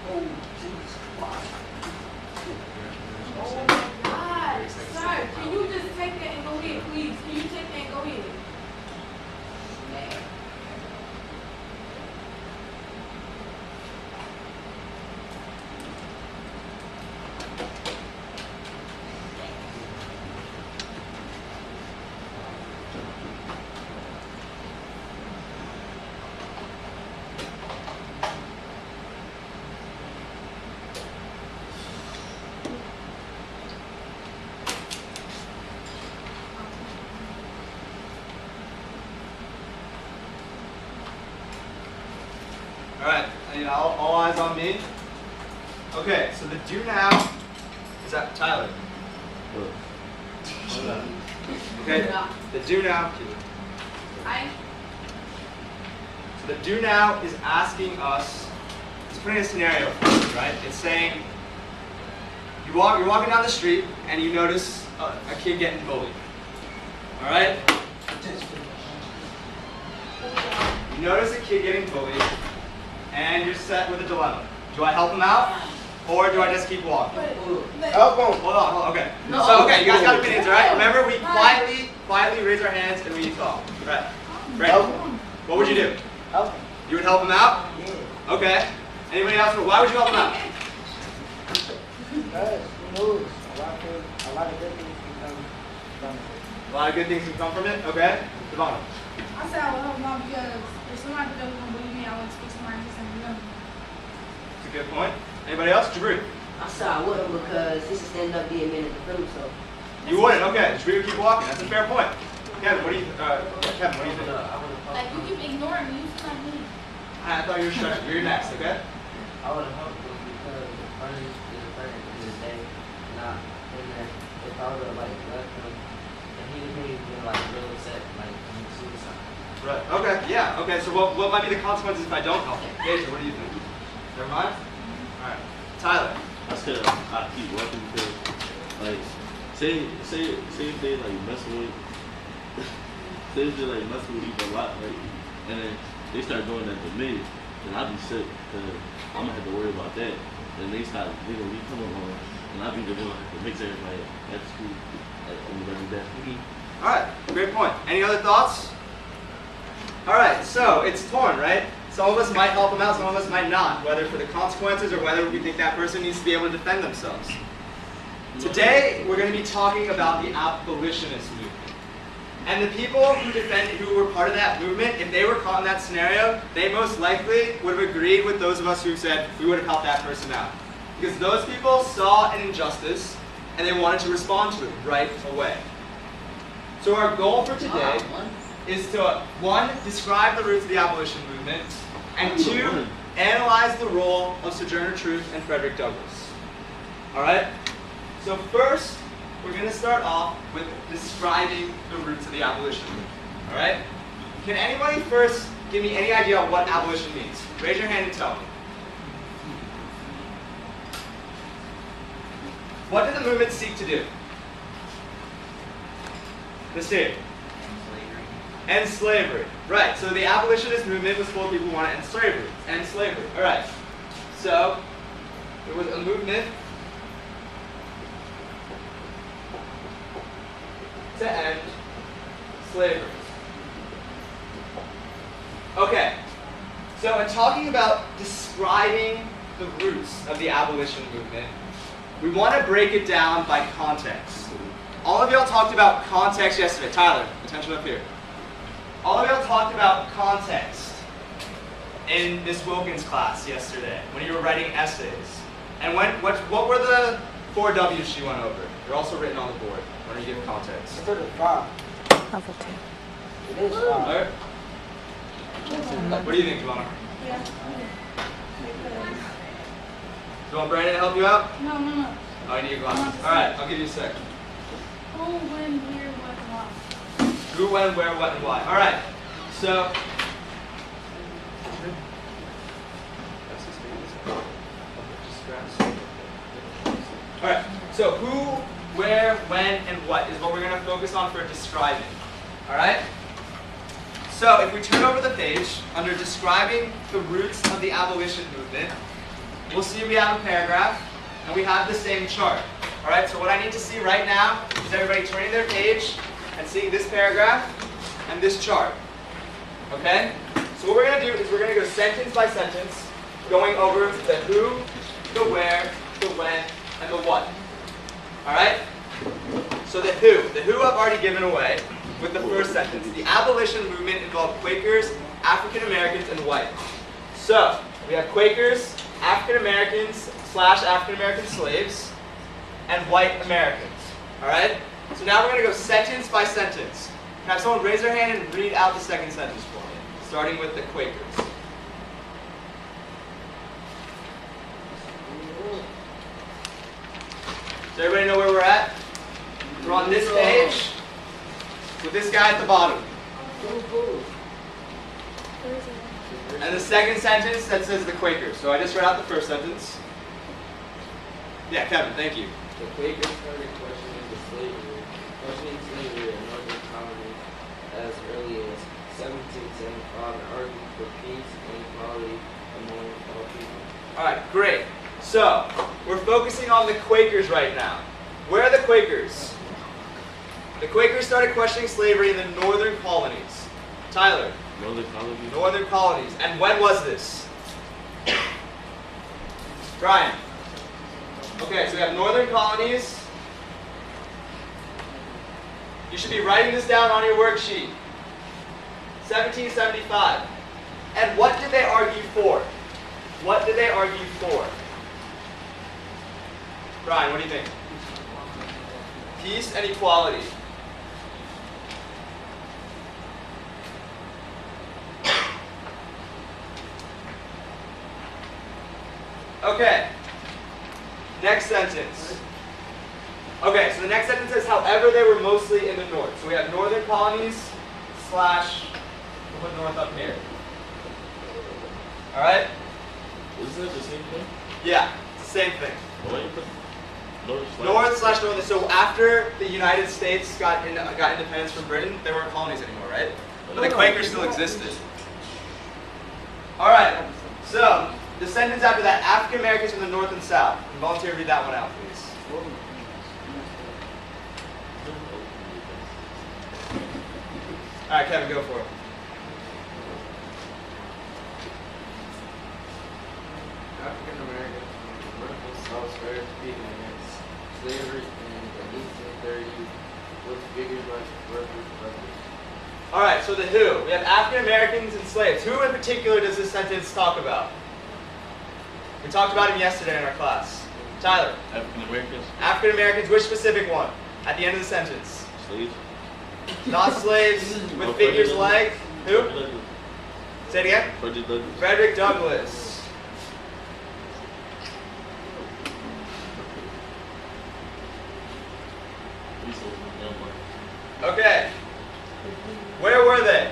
Oh my God. Sir, can you just take that and go ahead, please? Can you take that and go ahead? All right, and all eyes on me. Okay, so the do now is that Tyler. Okay, the do now. So the do now is asking us. It's putting a scenario for us, right? It's saying you're walking down the street and you notice a kid getting bullied. All right. You notice a kid getting bullied. And you're set with a dilemma. Do I help him out, or do I just keep walking? Help him. Hold on. Okay. So okay, you guys got opinions, all right? Remember, we quietly raise our hands and we talk. Right. Great. What would you do? Help him. You would help him out? Yeah. Okay. Anybody else? Why would you help him out? Because he knows a lot of good things can come from it. A lot of good things can come from it. Okay. Stefan. I said I would help mom because if somebody doesn't want to believe me, I want to speak to somebody who's going to believe me. That's a good point. Anybody else? Jabri. I said I wouldn't because this is stand up being men in the film, so. You wouldn't. Okay. Jabri would keep walking. That's a fair point. Kevin, what do you? Kevin, what do you think? Like, you keep ignoring me, you not me. I thought you were stretching. You're next. Okay. I would have helped them because the friend is a friend in the day, not in there. If I would have like left him, and he would have been like real upset, like suicide. Right. Okay. Yeah. Okay. So what might be the consequences if I don't help? Deja, what do you think? Never mind. All right. Tyler. I said I keep walking because, like, say if they like messing with, say if they like messing with you a lot, like, and then they start doing that to me, then I'll be sick because I'm gonna have to worry about that. And they gonna be coming on, and I'll be the one that makes everybody at school like on the every day. All right. Great point. Any other thoughts? All right. So it's torn, right? Some of us might help them out, some of us might not, whether for the consequences or whether we think that person needs to be able to defend themselves. Today, we're going to be talking about the abolitionist movement. And the people who were part of that movement, if they were caught in that scenario, they most likely would have agreed with those of us who said we would have helped that person out. Because those people saw an injustice and they wanted to respond to it right away. So our goal for today is to, 1, describe the roots of the abolition movement, and 2, analyze the role of Sojourner Truth and Frederick Douglass. All right? So first, we're going to start off with describing the roots of the abolition movement. All right? Can anybody first give me any idea of what abolition means? Raise your hand and tell me. What did the movement seek to do? Let's see. End slavery. Right, so the abolitionist movement was full of people who wanted to end slavery. All right, so it was a movement to end slavery. Okay, so in talking about describing the roots of the abolition movement, we want to break it down by context. All of y'all talked about context yesterday. Tyler, attention up here. All of y'all talked about context in Miss Wilkins' class yesterday when you were writing essays. And what were the 4 W's she went over? They're also written on the board when you give context. It's 5. It is 5. All right. What do you think, Joanna? Yeah. Do you want Brandon to help you out? No. Oh, you need your glasses. All right, I'll give you a sec. Who, when, where, what, why. Who, when, where, what, and why. All right, so. All right, so who, where, when, and what is what we're going to focus on for describing. All right? So if we turn over the page, under describing the roots of the abolition movement, we'll see we have a paragraph, and we have the same chart. All right, so what I need to see right now is everybody turning their page and seeing this paragraph and this chart. Okay? So what we're going to do is we're going to go sentence by sentence, going over the who, the where, the when, and the what. All right? So the who I've already given away with the first sentence. The abolition movement involved Quakers, African Americans, and white. So we have Quakers, African Americans / African American slaves, and white Americans. All right? So now we're going to go sentence by sentence. Can I have someone raise their hand and read out the second sentence for me, starting with the Quakers. Does everybody know where we're at? We're on this page with this guy at the bottom. And the second sentence that says the Quakers. So I just read out the first sentence. Yeah, Kevin, thank you. The Quakers started questioning slavery in northern colonies as early as 1775 and argued for peace and equality among all people. Alright, great. So, we're focusing on the Quakers right now. Where are the Quakers? The Quakers started questioning slavery in the northern colonies. Tyler. Northern colonies. Northern colonies. And when was this? Brian. Okay, so we have northern colonies. You should be writing this down on your worksheet. 1775. And what did they argue for? What did they argue for? Brian, what do you think? Peace and equality. Okay. Next sentence. Okay, so the next sentence says, however, they were mostly in the north. So we have northern colonies / we'll put north up here. Alright? Isn't that the same thing? Yeah, it's the same thing. Why you put north? North / northern. So after the United States got independence from Britain, they weren't colonies anymore, right? But the Quakers still existed. Alright, so the sentence after that, African Americans from the north and south. Can volunteer to read that one out, please. Alright, Kevin, go for it. African Americans from the north and south started speaking against slavery in the 1830s with figures like workers' brothers. Alright, so the who. We have African Americans and slaves. Who in particular does this sentence talk about? We talked about him yesterday in our class. Tyler. African Americans. African Americans, which specific one? At the end of the sentence. Slaves. Not slaves, with figures like who? Say it again. Frederick Douglass. Frederick Douglass. Okay. Where were they?